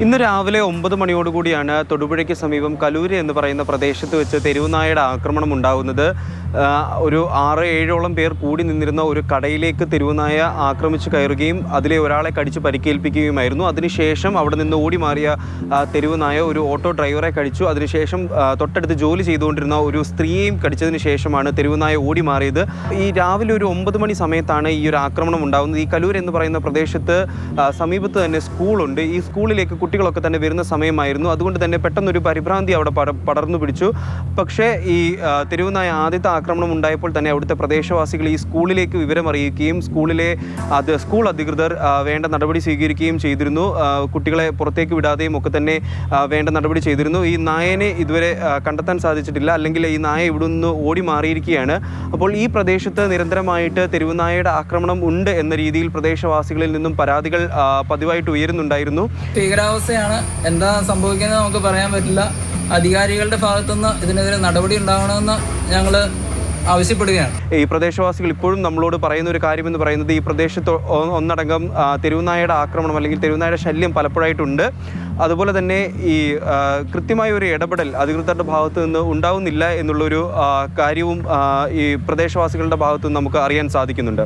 ഇന്ന് രാവിലെ 9 മണിയോടുകൂടിയാണ് തൊടുപുഴയ്ക്ക് സമീപം കലൂര് എന്ന് പറയുന്ന പ്രദേശത്ത് വെച്ച് തെരുവുനായയുടെ ആക്രമണം ഉണ്ടാകുന്നത്. ഒരു 6-7ഓളം പേർ കൂടി നിന്നിരുന്ന ഒരു കടയിലേക്ക് തെരുവുനായ ആക്രമിച്ച് കയറുകയും അതിലെ ഒരാളെ കടിച്ച് പരിക്കേൽപ്പിക്കുകയുമായിരുന്നു. അതിനുശേഷം അവിടെ നിന്ന് ഓടി മാറിയ തെരുവുനായ ഒരു ഓട്ടോ ഡ്രൈവറെ കടിച്ചു. അതിനുശേഷം തൊട്ടടുത്ത് ജോലി ചെയ്തുകൊണ്ടിരുന്ന ഒരു സ്ത്രീയെയും കടിച്ചതിന് ശേഷമാണ് തെരുവുനായ ഓടി മാറിയത്. ഈ രാവിലെ ഒരു 9 മണി സമയത്താണ് ഈ ഒരു ആക്രമണം ഉണ്ടാകുന്നത്. ഈ കലൂർ എന്ന് പറയുന്ന പ്രദേശത്ത് സമീപത്ത് തന്നെ സ്കൂളുണ്ട്. ഈ സ്കൂളിലേക്ക് കുട്ടികളൊക്കെ തന്നെ വരുന്ന സമയമായിരുന്നു. അതുകൊണ്ട് തന്നെ പെട്ടെന്നൊരു പരിഭ്രാന്തി അവിടെ പടർന്നു പിടിച്ചു. പക്ഷേ ഈ തെരുവുനായ ആദ്യത്തെ ആക്രമണം ഉണ്ടായപ്പോൾ തന്നെ അവിടുത്തെ പ്രദേശവാസികൾ ഈ സ്കൂളിലേക്ക് വിവരം അറിയിക്കുകയും സ്കൂൾ അധികൃതർ വേണ്ട നടപടി സ്വീകരിക്കുകയും ചെയ്തിരുന്നു. കുട്ടികളെ പുറത്തേക്ക് വിടാതെയും ഒക്കെ തന്നെ വേണ്ട നടപടി ചെയ്തിരുന്നു. ഈ നായനെ ഇതുവരെ കണ്ടെത്താൻ സാധിച്ചിട്ടില്ല, അല്ലെങ്കിൽ ഈ നായ ഇവിടെ നിന്ന് ഓടി മാറിയിരിക്കുകയാണ്. അപ്പോൾ ഈ പ്രദേശത്ത് നിരന്തരമായിട്ട് തെരുവുനായയുടെ ആക്രമണം ഉണ്ട് എന്ന രീതിയിൽ പ്രദേശവാസികളിൽ നിന്നും പരാതികൾ പതിവായിട്ട് ഉയരുന്നുണ്ടായിരുന്നു. ഭീകരാവസ്ഥയാണ്. എന്താ സംഭവിക്കുന്നത് നമുക്ക് പറയാൻ പറ്റില്ല. അധികാരികളുടെ ഭാഗത്തുനിന്ന് ഇതിനെതിരെ നടപടി ഉണ്ടാവണമെന്ന് ഞങ്ങൾ ആവശ്യപ്പെടുകയാണ്. ഈ പ്രദേശവാസികൾ ഇപ്പോഴും നമ്മളോട് പറയുന്ന ഒരു കാര്യമെന്ന് പറയുന്നത് ഈ പ്രദേശത്ത് ഒന്നടങ്കം തെരുവുനായയുടെ ആക്രമണം അല്ലെങ്കിൽ തെരുവുനായയുടെ ശല്യം പലപ്പോഴായിട്ടുണ്ട്. അതുപോലെ തന്നെ ഈ കൃത്യമായ ഒരു ഇടപെടൽ അധികൃതരുടെ ഭാഗത്തു നിന്ന് ഉണ്ടാവുന്നില്ല എന്നുള്ളൊരു കാര്യവും ഈ പ്രദേശവാസികളുടെ ഭാഗത്തു നിന്ന് നമുക്ക് അറിയാൻ സാധിക്കുന്നുണ്ട്.